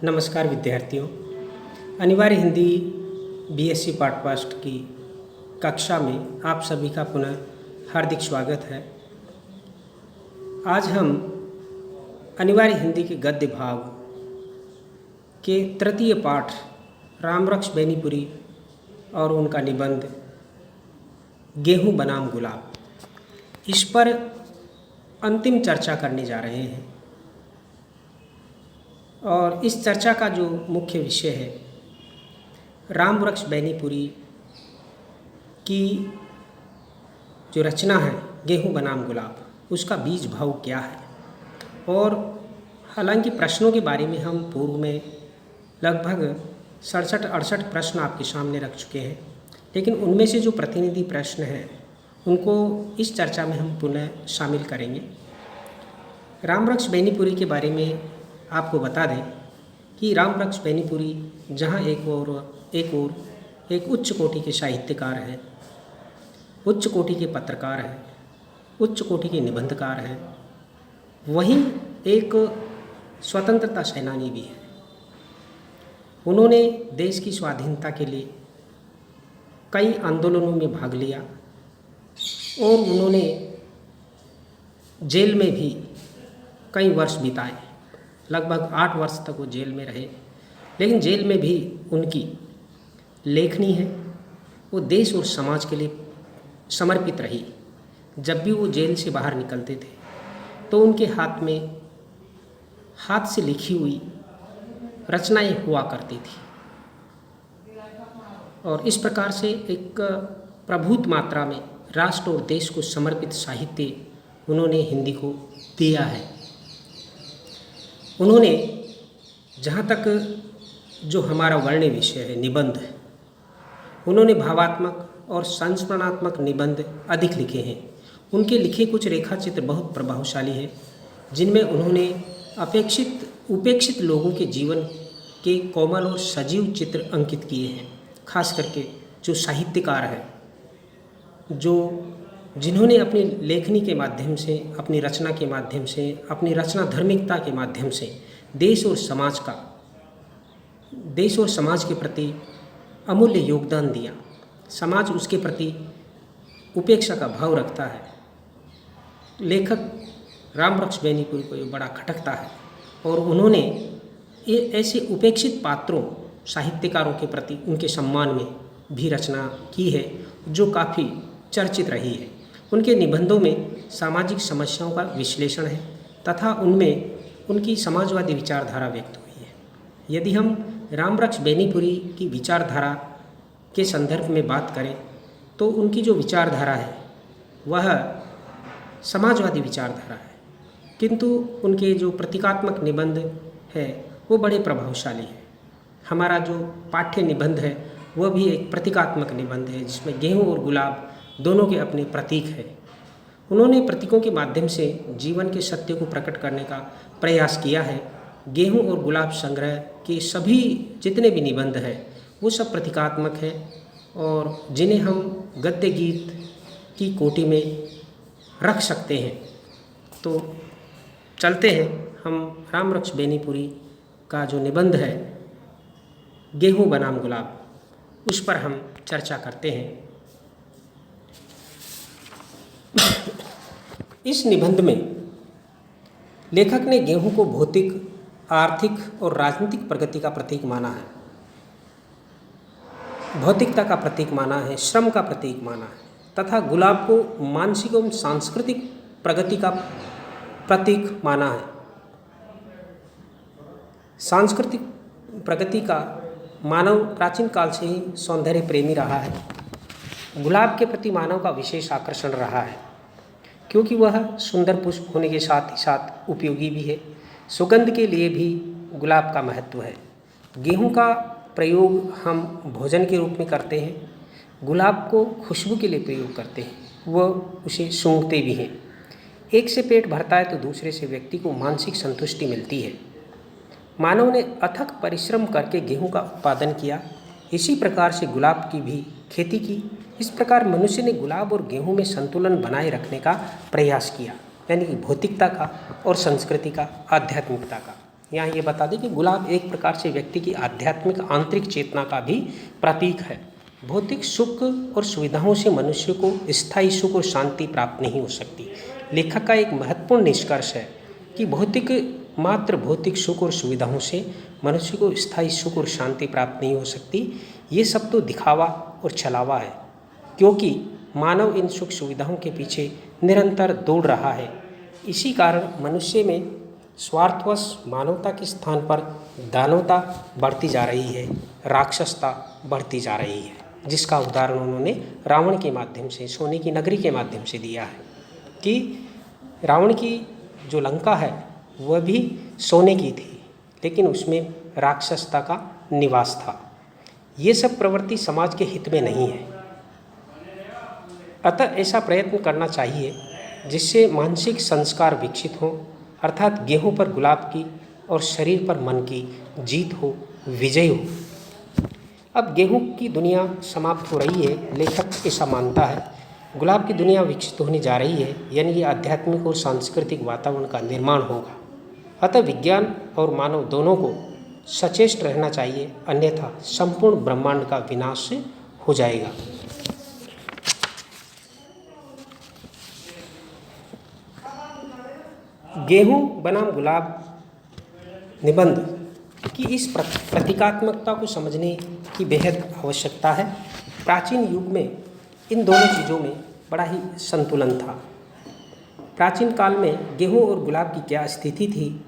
नमस्कार विद्यार्थियों। अनिवार्य हिंदी बीएससी पॉडकास्ट की कक्षा में आप सभी का पुनः हार्दिक स्वागत है। आज हम अनिवार्य हिंदी के गद्य भाग के तृतीय पाठ रामरक्ष बेनीपुरी और उनका निबंध गेहूं बनाम गुलाब, इस पर अंतिम चर्चा करने जा रहे हैं। और इस चर्चा का जो मुख्य विषय है, रामरक्ष बेनीपुरी की जो रचना है गेहूं बनाम गुलाब, उसका बीज भाव क्या है। और हालांकि प्रश्नों के बारे में हम पूर्व में लगभग 67-68 प्रश्न आपके सामने रख चुके हैं, लेकिन उनमें से जो प्रतिनिधि प्रश्न हैं उनको इस चर्चा में हम पुनः शामिल करेंगे। रामरक्ष बेनीपुरी के बारे में आपको बता दें कि रामरक्ष बेनीपुरी जहाँ एक उच्च कोटि के साहित्यकार हैं, उच्च कोटि के पत्रकार हैं, उच्च कोटि के निबंधकार हैं, वहीं एक स्वतंत्रता सेनानी भी है। उन्होंने देश की स्वाधीनता के लिए कई आंदोलनों में भाग लिया और उन्होंने जेल में भी कई वर्ष बिताए। लगभग 8 वर्ष तक वो जेल में रहे, लेकिन जेल में भी उनकी लेखनी है वो देश और समाज के लिए समर्पित रही। जब भी वो जेल से बाहर निकलते थे तो उनके हाथ से लिखी हुई रचनाएं हुआ करती थी और इस प्रकार से एक प्रभुत मात्रा में राष्ट्र और देश को समर्पित साहित्य उन्होंने हिंदी को दिया है। उन्होंने जहाँ तक जो हमारा वर्ण्य विषय है निबंध, उन्होंने भावात्मक और संस्मरणात्मक निबंध अधिक लिखे हैं। उनके लिखे कुछ रेखाचित्र बहुत प्रभावशाली हैं, जिनमें उन्होंने उपेक्षित लोगों के जीवन के कोमल और सजीव चित्र अंकित किए हैं। खास करके जो साहित्यकार हैं, जिन्होंने अपनी लेखनी के माध्यम से, अपनी रचना के माध्यम से, अपनी रचना धर्मिकता के माध्यम से देश और समाज के प्रति अमूल्य योगदान दिया। समाज उसके प्रति उपेक्षा का भाव रखता है। लेखक रामरक्ष बेनीपुरी को ये बड़ा खटकता है और उन्होंने ये ऐसे उपेक्षित पात्रों, साहित्यकारों के प्रति उनके सम्मान में भी रचना की है जो काफ़ी चर्चित रही है। उनके निबंधों में सामाजिक समस्याओं का विश्लेषण है तथा उनमें उनकी समाजवादी विचारधारा व्यक्त हुई है। यदि हम रामरक्ष बेनीपुरी की विचारधारा के संदर्भ में बात करें तो उनकी जो विचारधारा है वह समाजवादी विचारधारा है, किंतु उनके जो प्रतीकात्मक निबंध है वो बड़े प्रभावशाली है। हमारा जो पाठ्य निबंध है वह भी एक प्रतीकात्मक निबंध है, जिसमें गेहूं और गुलाब दोनों के अपने प्रतीक हैं। उन्होंने प्रतीकों के माध्यम से जीवन के सत्य को प्रकट करने का प्रयास किया है। गेहूं और गुलाब संग्रह के सभी जितने भी निबंध हैं वो सब प्रतीकात्मक हैं और जिन्हें हम गद्य गीत की कोटि में रख सकते हैं। तो चलते हैं, हम रामरक्ष बेनीपुरी का जो निबंध है गेहूं बनाम गुलाब, उस पर हम चर्चा करते हैं। इस निबंध में लेखक ने गेहूं को भौतिक, आर्थिक और राजनीतिक प्रगति का प्रतीक माना है, भौतिकता का प्रतीक माना है, श्रम का प्रतीक माना है, तथा गुलाब को मानसिक एवं सांस्कृतिक प्रगति का प्रतीक माना है। सांस्कृतिक प्रगति का मानव प्राचीन काल से ही सौंदर्य प्रेमी रहा है। गुलाब के प्रति मानव का विशेष आकर्षण रहा है, क्योंकि वह सुंदर पुष्प होने के साथ ही साथ उपयोगी भी है। सुगंध के लिए भी गुलाब का महत्व है। गेहूं का प्रयोग हम भोजन के रूप में करते हैं, गुलाब को खुशबू के लिए प्रयोग करते हैं, वह उसे सूंघते भी हैं। एक से पेट भरता है तो दूसरे से व्यक्ति को मानसिक संतुष्टि मिलती है। मानव ने अथक परिश्रम करके गेहूं का उत्पादन किया, इसी प्रकार से गुलाब की भी खेती की। इस प्रकार मनुष्य ने गुलाब और गेहूं में संतुलन बनाए रखने का प्रयास किया, यानी कि भौतिकता का और संस्कृति का, आध्यात्मिकता का। यहाँ ये बता दें कि गुलाब एक प्रकार से व्यक्ति की आध्यात्मिक आंतरिक चेतना का भी प्रतीक है। भौतिक सुख और सुविधाओं से मनुष्य को स्थायी सुख और शांति प्राप्त नहीं हो सकती। लेखक का एक महत्वपूर्ण निष्कर्ष है कि मात्र भौतिक सुख और सुविधाओं से मनुष्य को स्थायी सुख और शांति प्राप्त नहीं हो सकती। ये सब तो दिखावा और छलावा है, क्योंकि मानव इन सुख सुविधाओं के पीछे निरंतर दौड़ रहा है। इसी कारण मनुष्य में स्वार्थवश मानवता के स्थान पर दानवता बढ़ती जा रही है, राक्षसता बढ़ती जा रही है, जिसका उदाहरण उन्होंने रावण के माध्यम से, सोने की नगरी के माध्यम से दिया है कि रावण की जो लंका है वह भी सोने की थी, लेकिन उसमें राक्षसता का निवास था। ये सब प्रवृत्ति समाज के हित में नहीं है। अतः ऐसा प्रयत्न करना चाहिए जिससे मानसिक संस्कार विकसित हों, अर्थात गेहूं पर गुलाब की और शरीर पर मन की जीत हो, विजय हो। अब गेहूं की दुनिया समाप्त हो रही है, लेखक ऐसा मानता है। गुलाब की दुनिया विकसित होने जा रही है, यानी कि आध्यात्मिक और सांस्कृतिक वातावरण का निर्माण होगा। अतः विज्ञान और मानव दोनों को सचेष्ट रहना चाहिए, अन्यथा संपूर्ण ब्रह्मांड का विनाश हो जाएगा। गेहूं बनाम गुलाब निबंध की इस प्रतीकात्मकता को समझने की बेहद आवश्यकता है। प्राचीन युग में इन दोनों चीज़ों में बड़ा ही संतुलन था। प्राचीन काल में गेहूं और गुलाब की क्या स्थिति थी,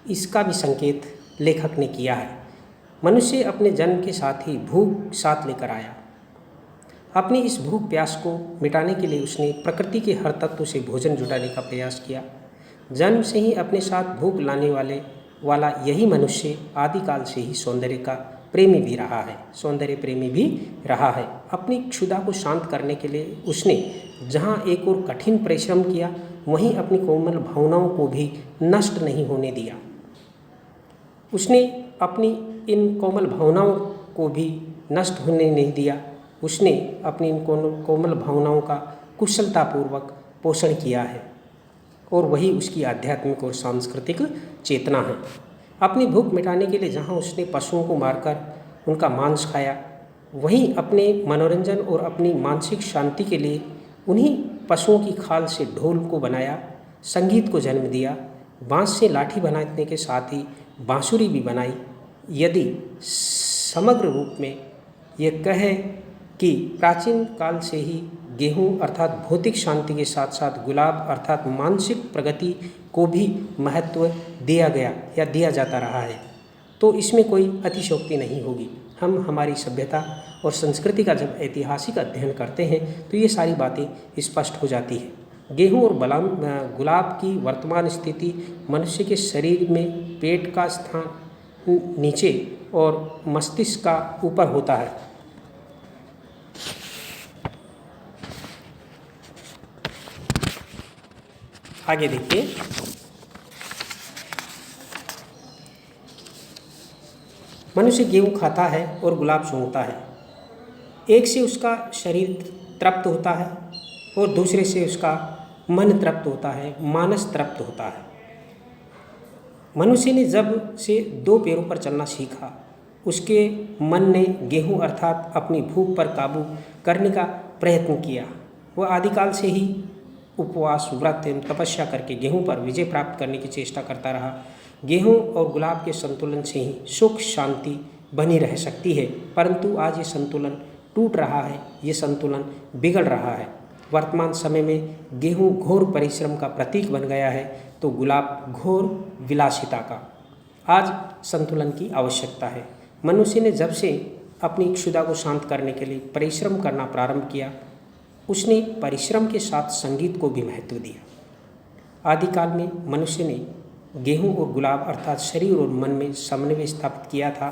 इसका भी संकेत लेखक ने किया है। मनुष्य अपने जन्म के साथ ही भूख साथ लेकर आया। अपनी इस भूख प्यास को मिटाने के लिए उसने प्रकृति के हर तत्व से भोजन जुटाने का प्रयास किया। जन्म से ही अपने साथ भूख लाने वाला यही मनुष्य आदिकाल से ही सौंदर्य प्रेमी भी रहा है। अपनी क्षुधा को शांत करने के लिए उसने जहाँ एक और कठिन परिश्रम किया, वहीं अपनी कोमल भावनाओं को भी नष्ट नहीं होने दिया। उसने अपनी इन कोमल भावनाओं को भी नष्ट होने नहीं दिया। उसने अपनी इन कोमल भावनाओं का कुशलतापूर्वक पोषण किया है, और वही उसकी आध्यात्मिक और सांस्कृतिक चेतना है। अपनी भूख मिटाने के लिए जहाँ उसने पशुओं को मारकर उनका मांस खाया, वहीं अपने मनोरंजन और अपनी मानसिक शांति के लिए उन्हीं पशुओं की खाल से ढोल को बनाया, संगीत को जन्म दिया, बाँस से लाठी बनाने के साथ ही बांसुरी भी बनाई। यदि समग्र रूप में यह कहे कि प्राचीन काल से ही गेहूं अर्थात भौतिक शांति के साथ साथ गुलाब अर्थात मानसिक प्रगति को भी महत्व दिया गया या दिया जाता रहा है, तो इसमें कोई अतिशयोक्ति नहीं होगी। हम हमारी सभ्यता और संस्कृति का जब ऐतिहासिक अध्ययन करते हैं तो ये सारी बातें स्पष्ट हो जाती है। गेहूं और गुलाब की वर्तमान स्थिति मनुष्य के शरीर में पेट का स्थान नीचे और मस्तिष्क का ऊपर होता है। आगे देखिए, मनुष्य गेहूं खाता है और गुलाब सूंघता है। एक से उसका शरीर तृप्त होता है और दूसरे से उसका मन तृप्त होता है, मानस तृप्त होता है। मनुष्य ने जब से दो पैरों पर चलना सीखा, उसके मन ने गेहूं अर्थात अपनी भूख पर काबू करने का प्रयत्न किया। वह आदिकाल से ही उपवास, व्रत एवं तपस्या करके गेहूं पर विजय प्राप्त करने की चेष्टा करता रहा। गेहूं और गुलाब के संतुलन से ही सुख शांति बनी रह सकती है, परंतु आज ये संतुलन टूट रहा है, ये संतुलन बिगड़ रहा है। वर्तमान समय में गेहूं घोर परिश्रम का प्रतीक बन गया है, तो गुलाब घोर विलासिता का। आज संतुलन की आवश्यकता है। मनुष्य ने जब से अपनी क्षुधा को शांत करने के लिए परिश्रम करना प्रारंभ किया, उसने परिश्रम के साथ संगीत को भी महत्व दिया। आदिकाल में मनुष्य ने गेहूं और गुलाब अर्थात शरीर और मन में समन्वय स्थापित किया था।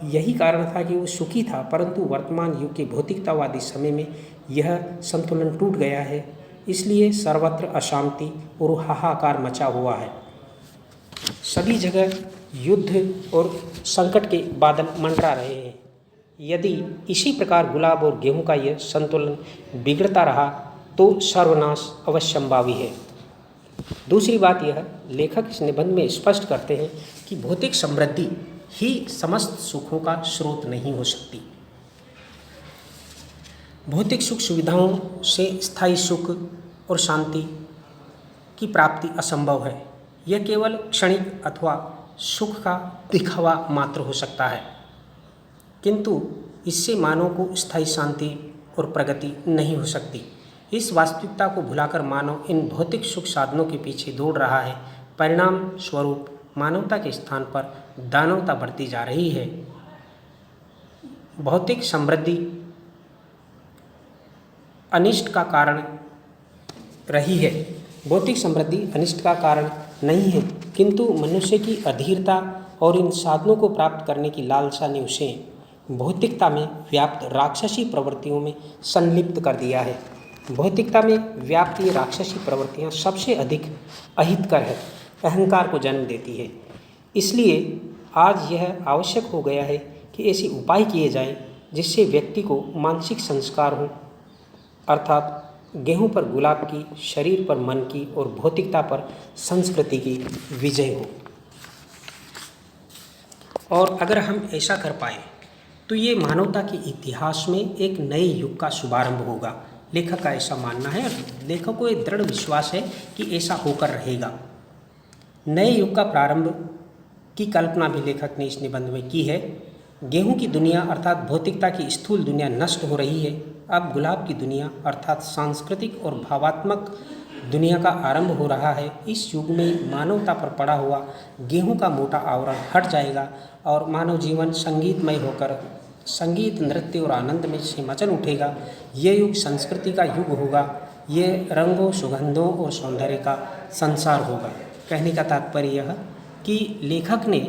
यही कारण था कि वो सुखी था, परंतु वर्तमान युग के भौतिकतावादी समय में यह संतुलन टूट गया है। इसलिए सर्वत्र अशांति और हाहाकार मचा हुआ है। सभी जगह युद्ध और संकट के बादल मंडरा रहे हैं। यदि इसी प्रकार गुलाब और गेहूं का यह संतुलन बिगड़ता रहा तो सर्वनाश अवश्यंभावी है। दूसरी बात यह है, लेखक इस निबंध में स्पष्ट करते हैं कि भौतिक समृद्धि ही समस्त सुखों का स्रोत नहीं हो सकती। भौतिक सुख सुविधाओं से स्थायी सुख और शांति की प्राप्ति असंभव है। यह केवल क्षणिक अथवा सुख का दिखावा मात्र हो सकता है, किंतु इससे मानव को स्थायी शांति और प्रगति नहीं हो सकती। इस वास्तविकता को भुलाकर मानव इन भौतिक सुख साधनों के पीछे दौड़ रहा है। परिणाम स्वरूप मानवता के स्थान पर दानवता बढ़ती जा रही है। भौतिक समृद्धि अनिष्ट का कारण रही है। भौतिक समृद्धि अनिष्ट का कारण नहीं है, किंतु मनुष्य की अधीरता और इन साधनों को प्राप्त करने की लालसा ने उसे भौतिकता में व्याप्त राक्षसी प्रवृत्तियों में संलिप्त कर दिया है। भौतिकता में व्याप्त ये राक्षसी प्रवृत्तियाँ सबसे अधिक अहितकर है, अहंकार को जन्म देती है। इसलिए आज यह आवश्यक हो गया है कि ऐसे उपाय किए जाएं जिससे व्यक्ति को मानसिक संस्कार हो, अर्थात गेहूं पर गुलाब की, शरीर पर मन की और भौतिकता पर संस्कृति की विजय हो। और अगर हम ऐसा कर पाए तो ये मानवता के इतिहास में एक नए युग का शुभारंभ होगा। लेखक का ऐसा मानना है और लेखक को एक दृढ़ विश्वास है कि ऐसा होकर रहेगा। नए युग का प्रारंभ की कल्पना भी लेखक ने इस निबंध में की है। गेहूं की दुनिया अर्थात भौतिकता की स्थूल दुनिया नष्ट हो रही है। अब गुलाब की दुनिया अर्थात सांस्कृतिक और भावात्मक दुनिया का आरंभ हो रहा है। इस युग में मानवता पर पड़ा हुआ गेहूं का मोटा आवरण हट जाएगा और मानव जीवन संगीतमय होकर संगीत, नृत्य और आनंद में से मचल उठेगा। ये युग संस्कृति का युग होगा। ये रंगों, सुगंधों और सौंदर्य का संसार होगा। कहने का तात्पर्य यह कि लेखक ने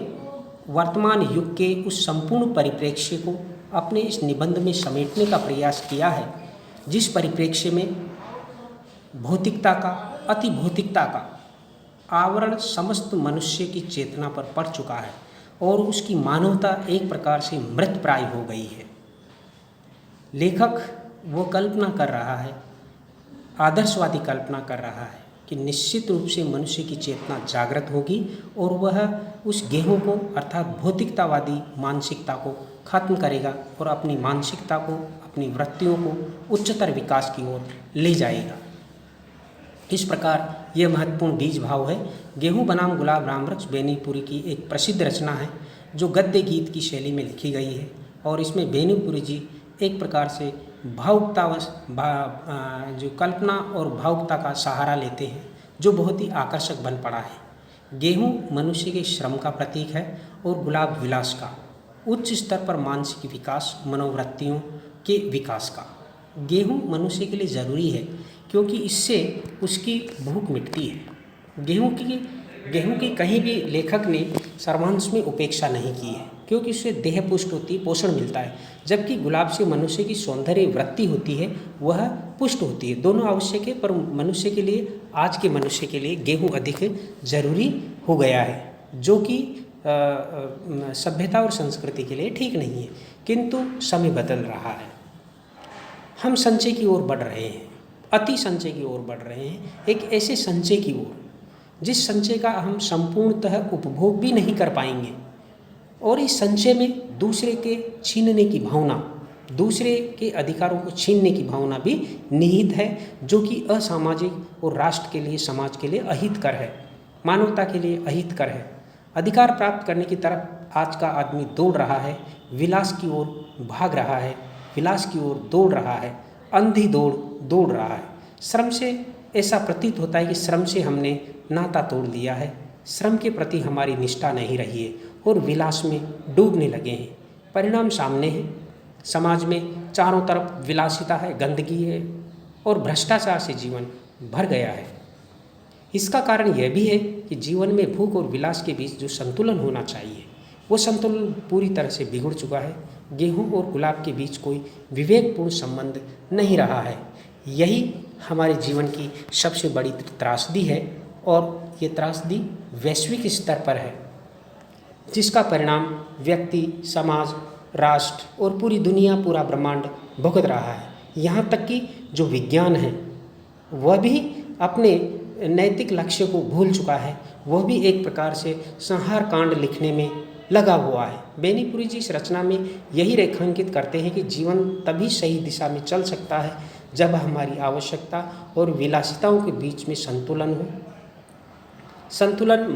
वर्तमान युग के उस संपूर्ण परिप्रेक्ष्य को अपने इस निबंध में समेटने का प्रयास किया है, जिस परिप्रेक्ष्य में भौतिकता का, अति भौतिकता का आवरण समस्त मनुष्य की चेतना पर पड़ चुका है और उसकी मानवता एक प्रकार से मृतप्राय हो गई है। लेखक वो कल्पना कर रहा है, आदर्शवादी कल्पना कर रहा है कि निश्चित रूप से मनुष्य की चेतना जागृत होगी और वह उस गेहूं को अर्थात भौतिकतावादी मानसिकता को खत्म करेगा और अपनी मानसिकता को, अपनी वृत्तियों को उच्चतर विकास की ओर ले जाएगा। इस प्रकार यह महत्वपूर्ण बीज भाव है। गेहूं बनाम गुलाब रामवृक्ष बेनीपुरी की एक प्रसिद्ध रचना है जो गद्य गीत की शैली में लिखी गई है और इसमें बेनीपुरी जी एक प्रकार से जो कल्पना और भावुकता का सहारा लेते हैं, जो बहुत ही आकर्षक बन पड़ा है। गेहूं मनुष्य के श्रम का प्रतीक है और गुलाब विलास का, उच्च स्तर पर मानसिक विकास, मनोवृत्तियों के विकास का। गेहूं मनुष्य के लिए ज़रूरी है क्योंकि इससे उसकी भूख मिटती है। गेहूं की कहीं भी लेखक ने सर्वांश में उपेक्षा नहीं की है क्योंकि उससे देह पुष्ट होती, पोषण मिलता है, जबकि गुलाब से मनुष्य की सौंदर्य वृत्ति होती है, वह पुष्ट होती है। दोनों आवश्यक है, पर मनुष्य के लिए, आज के मनुष्य के लिए गेहूं अधिक जरूरी हो गया है, जो कि सभ्यता और संस्कृति के लिए ठीक नहीं है। किंतु समय बदल रहा है, हम संचय की ओर बढ़ रहे हैं, अति संचय की ओर बढ़ रहे हैं, एक ऐसे संचय की ओर जिस संचय का हम संपूर्णतः उपभोग भी नहीं कर पाएंगे। और इस संचय में दूसरे के छीनने की भावना, दूसरे के अधिकारों को छीनने की भावना भी निहित है, जो कि असामाजिक और राष्ट्र के लिए, समाज के लिए अहितकर है, मानवता के लिए अहितकर है। अधिकार प्राप्त करने की तरफ आज का आदमी दौड़ रहा है, विलास की ओर भाग रहा है, विलास की ओर दौड़ रहा है, अंधी दौड़ रहा है। श्रम से ऐसा प्रतीत होता है कि श्रम से हमने नाता तोड़ दिया है, श्रम के प्रति हमारी निष्ठा नहीं रही है और विलास में डूबने लगे हैं। परिणाम सामने है, समाज में चारों तरफ विलासिता है, गंदगी है और भ्रष्टाचार से जीवन भर गया है। इसका कारण यह भी है कि जीवन में भूख और विलास के बीच जो संतुलन होना चाहिए, वो संतुलन पूरी तरह से बिगड़ चुका है। गेहूं और गुलाब के बीच कोई विवेकपूर्ण संबंध नहीं रहा है। यही हमारे जीवन की सबसे बड़ी त्रासदी है और ये त्रासदी वैश्विक स्तर पर है, जिसका परिणाम व्यक्ति, समाज, राष्ट्र और पूरी दुनिया, पूरा ब्रह्मांड भुगत रहा है। यहाँ तक कि जो विज्ञान है वह भी अपने नैतिक लक्ष्य को भूल चुका है, वह भी एक प्रकार से संहार कांड लिखने में लगा हुआ है। बेनीपुरी जी इस रचना में यही रेखांकित करते हैं कि जीवन तभी सही दिशा में चल सकता है जब हमारी आवश्यकता और विलासिताओं के बीच में संतुलन हो। संतुलन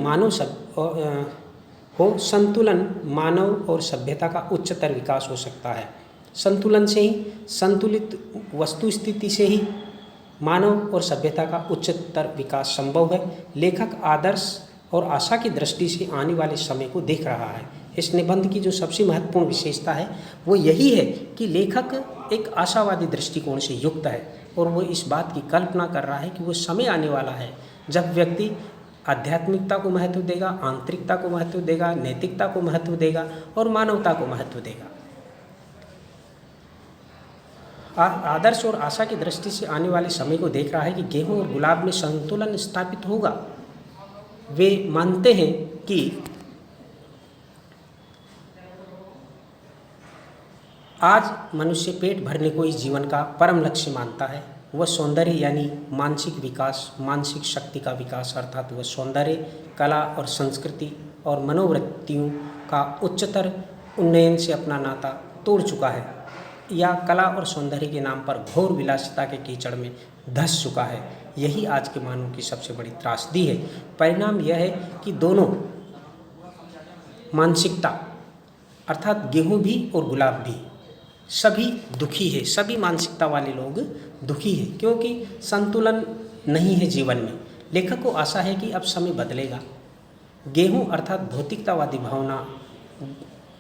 मानव और सभ्यता का उच्चतर विकास हो सकता है। संतुलन से ही, संतुलित वस्तु स्थिति से ही मानव और सभ्यता का उच्चतर विकास संभव है। लेखक आदर्श और आशा की दृष्टि से आने वाले समय को देख रहा है। इस निबंध की जो सबसे महत्वपूर्ण विशेषता है वो यही है कि लेखक एक आशावादी दृष्टिकोण से युक्त है और वो इस बात की कल्पना कर रहा है कि वो समय आने वाला है जब व्यक्ति आध्यात्मिकता को महत्व देगा, आंतरिकता को महत्व देगा, नैतिकता को महत्व देगा और मानवता को महत्व देगा। आदर्श और आशा की दृष्टि से आने वाले समय को देख रहा है कि गेहूं और गुलाब में संतुलन स्थापित होगा। वे मानते हैं कि आज मनुष्य पेट भरने को इस जीवन का परम लक्ष्य मानता है। वह सौंदर्य यानी मानसिक विकास, मानसिक शक्ति का विकास, अर्थात वह सौंदर्य, कला और संस्कृति और मनोवृत्तियों का उच्चतर उन्नयन से अपना नाता तोड़ चुका है या कला और सौंदर्य के नाम पर घोर विलासिता के कीचड़ में धंस चुका है। यही आज के मानव की सबसे बड़ी त्रासदी है। परिणाम यह है कि दोनों मानसिकता अर्थात गेहूं भी और गुलाब भी सभी दुखी है। सभी मानसिकता वाले लोग दुखी है क्योंकि संतुलन नहीं है जीवन में। लेखक को आशा है कि अब समय बदलेगा। गेहूं अर्थात भौतिकतावादी भावना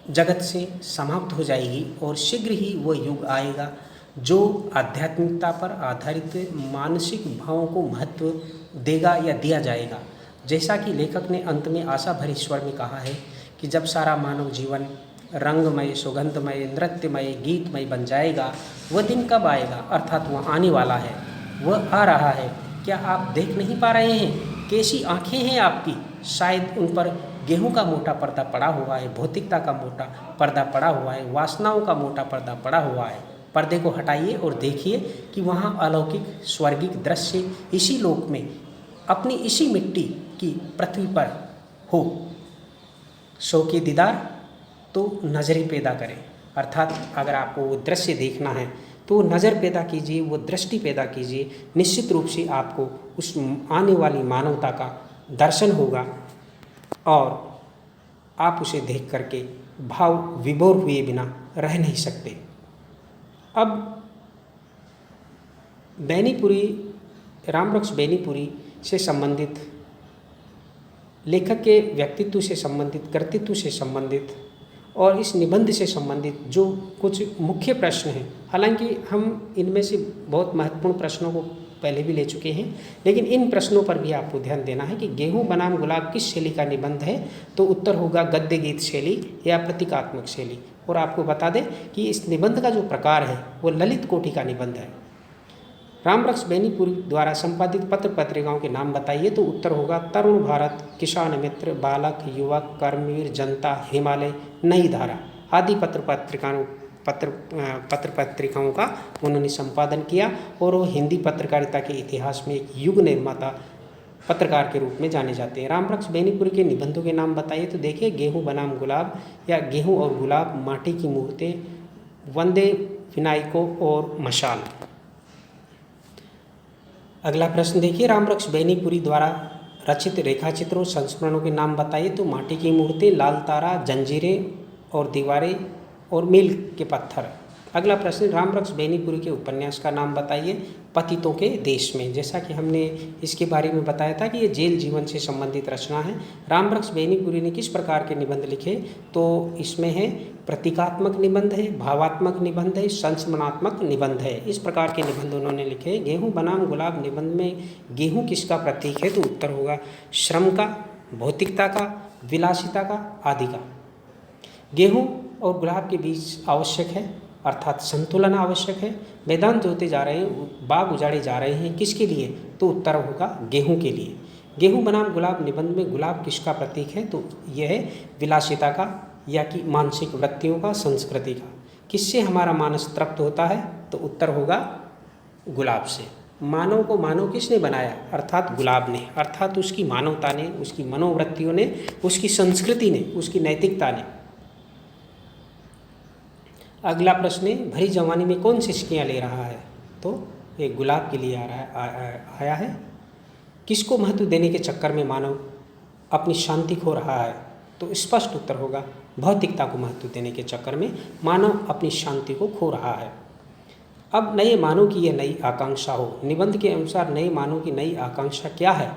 जगत से समाप्त हो जाएगी और शीघ्र ही वह युग आएगा जो आध्यात्मिकता पर आधारित मानसिक भावों को महत्व देगा या दिया जाएगा। जैसा कि लेखक ने अंत में आशा भरे स्वर में कहा है कि जब सारा मानव जीवन रंगमय, सुगंधमय, नृत्यमय, गीतमय बन जाएगा, वह दिन कब आएगा? अर्थात वह आने वाला है, वह आ रहा है। क्या आप देख नहीं पा रहे हैं? कैसी आंखें हैं आपकी? शायद उन पर गेहूं का मोटा पर्दा पड़ा हुआ है, भौतिकता का मोटा पर्दा पड़ा हुआ है, वासनाओं का मोटा पर्दा पड़ा हुआ है। पर्दे को हटाइए और देखिए कि वहाँ अलौकिक स्वर्गिक दृश्य इसी लोक में अपनी इसी मिट्टी की पृथ्वी पर हो। सो के दीदार तो नज़रें पैदा करें। अर्थात अगर आपको वो दृश्य देखना है तो नज़र पैदा कीजिए, वो दृष्टि पैदा कीजिए। निश्चित रूप से आपको उस आने वाली मानवता का दर्शन होगा और आप उसे देख करके भाव विभोर हुए बिना रह नहीं सकते। अब बेनीपुरी, रामवृक्ष बेनीपुरी से संबंधित, लेखक के व्यक्तित्व से संबंधित, कर्तृत्व से संबंधित और इस निबंध से संबंधित जो कुछ मुख्य प्रश्न हैं, हालांकि हम इनमें से बहुत महत्वपूर्ण प्रश्नों को पहले भी ले चुके हैं, लेकिन इन प्रश्नों पर भी आपको ध्यान देना है कि गेहूं बनाम गुलाब किस शैली का निबंध है। तो उत्तर होगा गद्य गीत शैली या प्रतीकात्मक शैली। और आपको बता दें कि इस निबंध का जो प्रकार है वो ललित कोटि का निबंध है। रामवृक्ष बेनीपुरी द्वारा संपादित पत्र पत्रिकाओं के नाम बताइए। तो उत्तर होगा तरुण भारत, किसान मित्र, बालक, युवक, कर्मवीर, जनता, हिमालय, नई धारा आदि पत्र पत्रिकाओं का उन्होंने संपादन किया और वो हिंदी पत्रकारिता के इतिहास में एक युग निर्माता पत्रकार के रूप में जाने जाते हैं। रामवृक्ष बेनीपुरी के निबंधों के नाम बताइए। तो देखिए गेहूं बनाम गुलाब या गेहूं और गुलाब, माटी की मूर्तें, वंदे विनायकों और मशाल। अगला प्रश्न देखिए, रामवृक्ष बेनीपुरी द्वारा रचित रेखाचित्रों संस्मरणों के नाम बताइए। तो माटी की मूर्तें, लाल तारा, जंजीरें और दीवारें और मील के पत्थर। अगला प्रश्न, रामवृक्ष बेनीपुरी के उपन्यास का नाम बताइए। पतितों के देश में। जैसा कि हमने इसके बारे में बताया था कि ये जेल जीवन से संबंधित रचना है। रामवृक्ष बेनीपुरी ने किस प्रकार के निबंध लिखे? तो इसमें है प्रतीकात्मक निबंध है, भावात्मक निबंध है, संस्मरणात्मक निबंध है। इस प्रकार के निबंध उन्होंने लिखे। गेहूं बनाम गुलाब निबंध में गेहूं किसका प्रतीक है? तो उत्तर होगा श्रम का, भौतिकता का, विलासिता का, आदि का। गेहूं और गुलाब के बीच आवश्यक है अर्थात संतुलन आवश्यक है। मैदान जोते जा रहे हैं, बाग उजाड़े जा रहे हैं, किसके लिए? तो उत्तर होगा गेहूं के लिए। गेहूं बनाम गुलाब निबंध में गुलाब किसका प्रतीक है? तो यह है विलासिता का या कि मानसिक वृत्तियों का, संस्कृति का। किससे हमारा मानस तृप्त होता है? तो उत्तर होगा गुलाब से। मानव को मानव किसने बनाया? अर्थात गुलाब ने, अर्थात उसकी मानवता ने, उसकी मनोवृत्तियों ने, उसकी संस्कृति ने, उसकी नैतिकता ने। अगला प्रश्न है, भरी जवानी में कौन सिसकियाँ ले रहा है? तो एक गुलाब के लिए आया है। किसको महत्व देने के चक्कर में मानव अपनी शांति खो रहा है? तो स्पष्ट उत्तर होगा, भौतिकता को महत्व देने के चक्कर में मानव अपनी शांति को खो रहा है। अब नए मानव की यह नई आकांक्षा हो, निबंध के अनुसार नए मानव की नई आकांक्षा क्या है?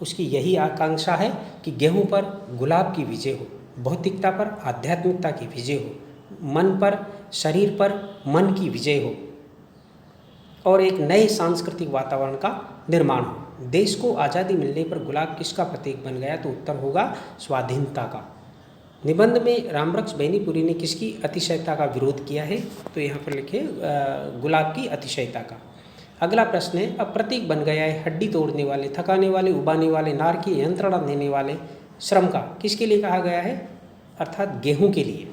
उसकी यही आकांक्षा है कि गेहूं पर गुलाब की विजय हो, भौतिकता पर आध्यात्मिकता की विजय हो, मन पर, शरीर पर मन की विजय हो और एक नए सांस्कृतिक वातावरण का निर्माण हो। देश को आज़ादी मिलने पर गुलाब किसका प्रतीक बन गया? तो उत्तर होगा स्वाधीनता का। निबंध में रामवृक्ष बेनीपुरी ने किसकी अतिशयता का विरोध किया है? तो यहाँ पर लिखे गुलाब की अतिशयता का। अगला प्रश्न है, अब प्रतीक बन गया है हड्डी तोड़ने वाले, थकाने वाले, उबाने वाले, नार की यंत्रणा देने वाले श्रम का, किसके लिए कहा गया है? अर्थात गेहूं के लिए।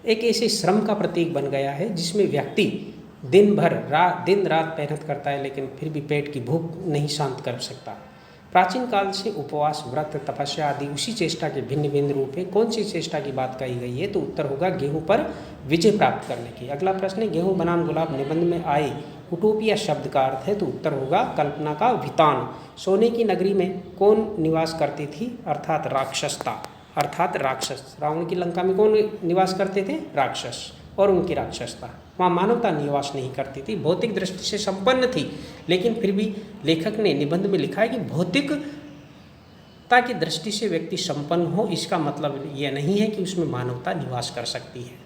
एक ऐसे श्रम का प्रतीक बन गया है जिसमें व्यक्ति दिन रात मेहनत करता है लेकिन फिर भी पेट की भूख नहीं शांत कर सकता। प्राचीन काल से उपवास, व्रत, तपस्या आदि उसी चेष्टा के भिन्न भिन्न रूप है। कौन सी चेष्टा की बात कही गई है? तो उत्तर होगा गेहूं पर विजय प्राप्त करने की। अगला प्रश्न है, गेहूं बनाम गुलाब निबंध में आए उटोपिया शब्द का अर्थ है? तो उत्तर होगा कल्पना का वितान। सोने की नगरी में कौन निवास करती थी? अर्थात राक्षसता, अर्थात राक्षस। रावण की लंका में कौन निवास करते थे? राक्षस, और उनकी राक्षसता। वहाँ मानवता निवास नहीं करती थी, भौतिक दृष्टि से संपन्न थी, लेकिन फिर भी लेखक ने निबंध में लिखा है कि भौतिकता की दृष्टि से व्यक्ति संपन्न हो, इसका मतलब यह नहीं है कि उसमें मानवता निवास कर सकती है।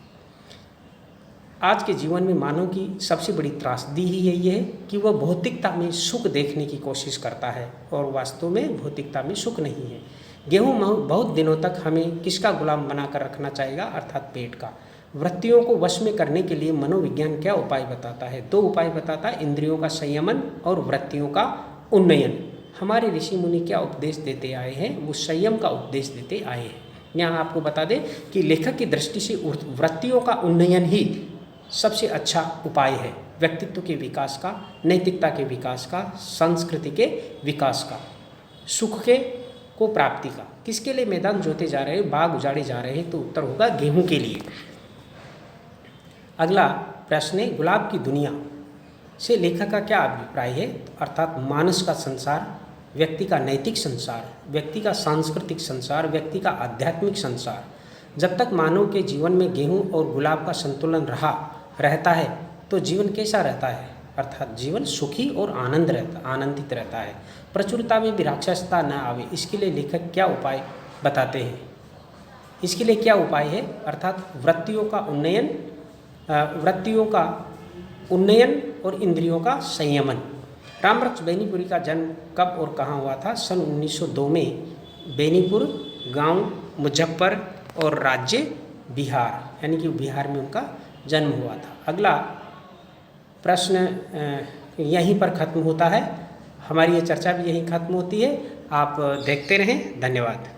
आज के जीवन में मानव की सबसे बड़ी त्रासदी ही यही है कि वह भौतिकता में सुख देखने की कोशिश करता है और वास्तव में भौतिकता में सुख नहीं है। गेहूँ बहुत दिनों तक हमें किसका गुलाम बनाकर रखना चाहेगा? अर्थात पेट का। वृत्तियों को वश में करने के लिए मनोविज्ञान क्या उपाय बताता है? 2 उपाय बताता है, इंद्रियों का संयमन और वृत्तियों का उन्नयन। हमारे ऋषि मुनि क्या उपदेश देते आए हैं? वो संयम का उपदेश देते आए हैं। यहाँ आपको बता दें कि लेखक की दृष्टि से वृत्तियों का उन्नयन ही सबसे अच्छा उपाय है, व्यक्तित्व के विकास का, नैतिकता के विकास का, संस्कृति के विकास का, सुख के को प्राप्ति का। किसके लिए मैदान जोते जा रहे हैं, बाग उजाड़े जा रहे हैं? तो उत्तर होगा गेहूं के लिए। अगला प्रश्न है, गुलाब की दुनिया से लेखक का क्या अभिप्राय है? अर्थात मानस का संसार, व्यक्ति का नैतिक संसार, व्यक्ति का सांस्कृतिक संसार, व्यक्ति का आध्यात्मिक संसार। जब तक मानव के जीवन में गेहूं और गुलाब का संतुलन रहता है तो जीवन कैसा रहता है? अर्थात जीवन सुखी और आनंदित रहता है। प्रचुरता में भी राक्षसता न आवे, इसके लिए लेखक क्या उपाय बताते हैं? इसके लिए क्या उपाय है? अर्थात वृत्तियों का उन्नयन और इंद्रियों का संयमन। रामवृक्ष बेनीपुरी का जन्म कब और कहाँ हुआ था? सन 1902 में बेनीपुर, गांव मुजफ्फर और राज्य बिहार, यानी कि बिहार में उनका जन्म हुआ था। अगला प्रश्न यहीं पर ख़त्म होता है, हमारी ये चर्चा भी यहीं ख़त्म होती है। आप देखते रहें, धन्यवाद।